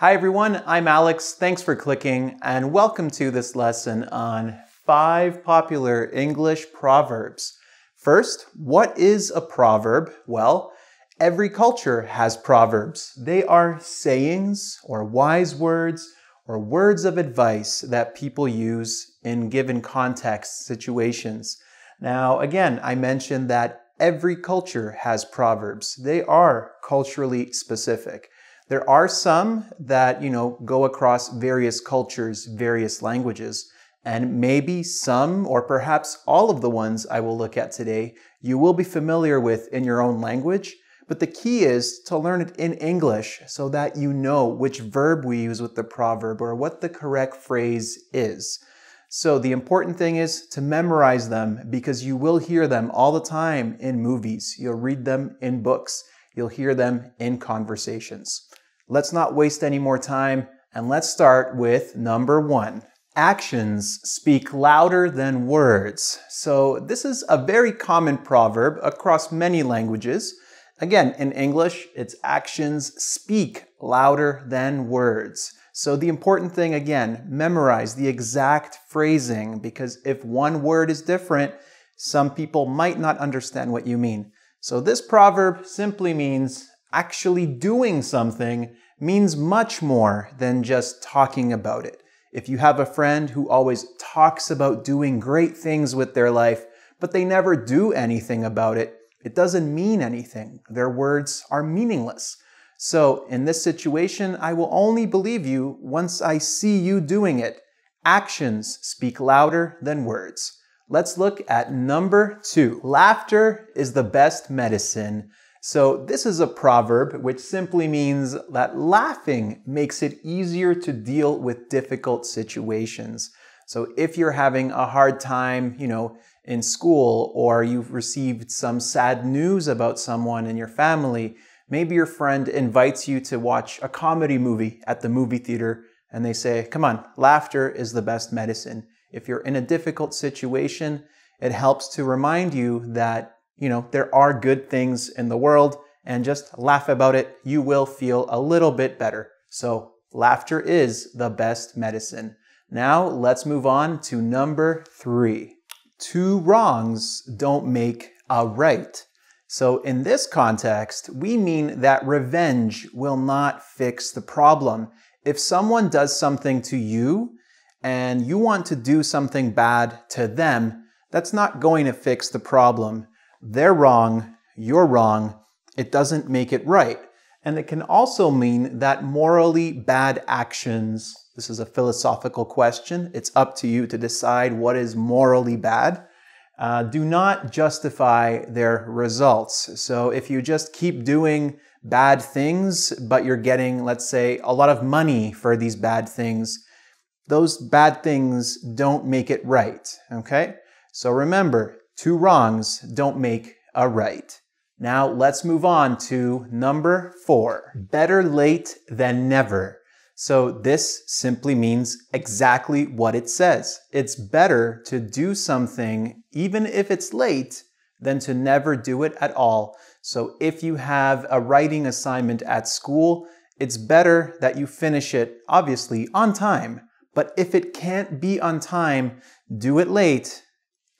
Hi everyone, I'm Alex. Thanks for clicking and welcome to this lesson on 5 popular English proverbs. First, what is a proverb? Well, every culture has proverbs. They are sayings or wise words or words of advice that people use in given context situations. Now, again, I mentioned that every culture has proverbs. They are culturally specific. There are some that, go across various cultures, various languages, and maybe some or perhaps all of the ones I will look at today you will be familiar with in your own language, but the key is to learn it in English so that you know which verb we use with the proverb or what the correct phrase is. So the important thing is to memorize them because you will hear them all the time in movies. You'll read them in books. You'll hear them in conversations. Let's not waste any more time and let's start with number 1. Actions speak louder than words. So this is a very common proverb across many languages. Again, in English, it's actions speak louder than words. So the important thing, again, memorize the exact phrasing because if one word is different, some people might not understand what you mean. So this proverb simply means actually doing something means much more than just talking about it. If you have a friend who always talks about doing great things with their life, but they never do anything about it, it doesn't mean anything. Their words are meaningless. So in this situation, I will only believe you once I see you doing it. Actions speak louder than words. Let's look at number 2. Laughter is the best medicine. So this is a proverb which simply means that laughing makes it easier to deal with difficult situations. So if you're having a hard time, in school, or you've received some sad news about someone in your family, maybe your friend invites you to watch a comedy movie at the movie theater and they say, come on, laughter is the best medicine. If you're in a difficult situation, it helps to remind you that, there are good things in the world and just laugh about it. You will feel a little bit better. So laughter is the best medicine. Now let's move on to number 3. 2 wrongs don't make a right. So in this context, we mean that revenge will not fix the problem. If someone does something to you and you want to do something bad to them, that's not going to fix the problem. They're wrong, you're wrong, it doesn't make it right. And it can also mean that morally bad actions, this is a philosophical question, it's up to you to decide what is morally bad, do not justify their results. So if you just keep doing bad things, but you're getting, let's say, a lot of money for these bad things, those bad things don't make it right, okay? So remember, 2 wrongs don't make a right. Now let's move on to number 4. Better late than never. So this simply means exactly what it says. It's better to do something even if it's late than to never do it at all. So if you have a writing assignment at school, it's better that you finish it, obviously, on time. But if it can't be on time, do it late,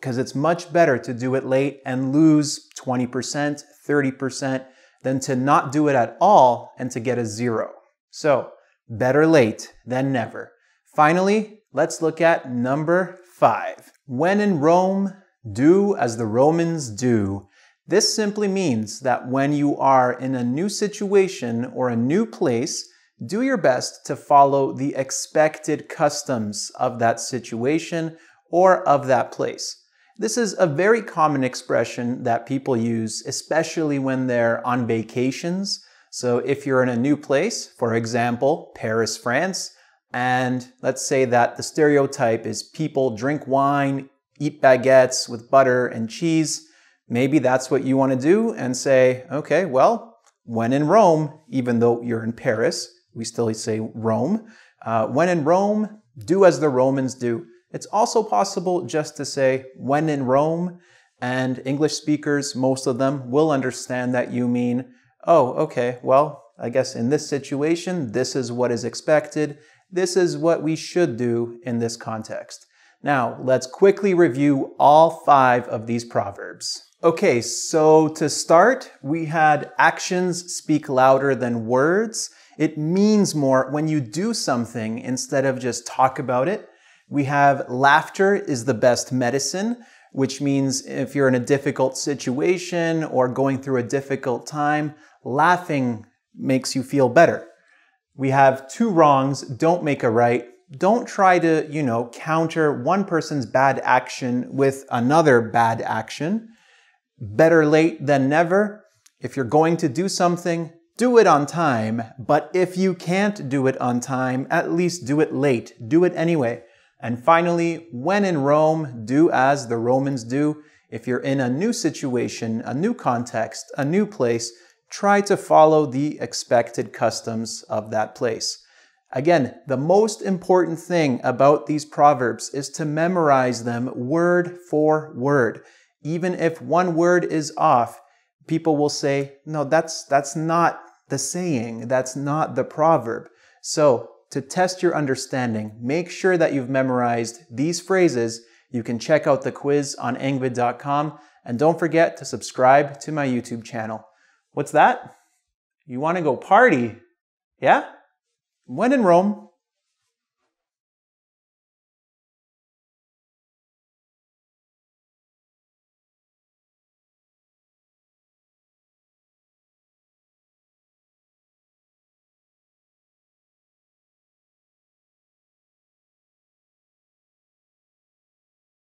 because it's much better to do it late and lose 20%, 30% than to not do it at all and to get a 0. So better late than never. Finally, let's look at number 5. When in Rome, do as the Romans do. This simply means that when you are in a new situation or a new place, do your best to follow the expected customs of that situation or of that place. This is a very common expression that people use, especially when they're on vacations. So if you're in a new place, for example, Paris, France, and let's say that the stereotype is people drink wine, eat baguettes with butter and cheese, maybe that's what you want to do and say, okay, well, when in Rome, even though you're in Paris, we still say Rome. When in Rome, do as the Romans do. It's also possible just to say, when in Rome, and English speakers, most of them, will understand that you mean, oh, okay, well, I guess in this situation, this is what is expected. This is what we should do in this context. Now, let's quickly review all 5 of these proverbs. Okay, so to start, we had actions speak louder than words. It means more when you do something instead of just talk about it. We have laughter is the best medicine, which means if you're in a difficult situation or going through a difficult time, laughing makes you feel better. We have 2 wrongs don't make a right. Don't try to, counter one person's bad action with another bad action. Better late than never. If you're going to do something, do it on time. But if you can't do it on time, at least do it late. Do it anyway. And finally, when in Rome, do as the Romans do. If you're in a new situation, a new context, a new place, try to follow the expected customs of that place. Again, the most important thing about these proverbs is to memorize them word for word. Even if one word is off, people will say, no, that's not the saying, that's not the proverb. So, to test your understanding, make sure that you've memorized these phrases. You can check out the quiz on engVid.com, and don't forget to subscribe to my YouTube channel. What's that? You want to go party? Yeah? When in Rome,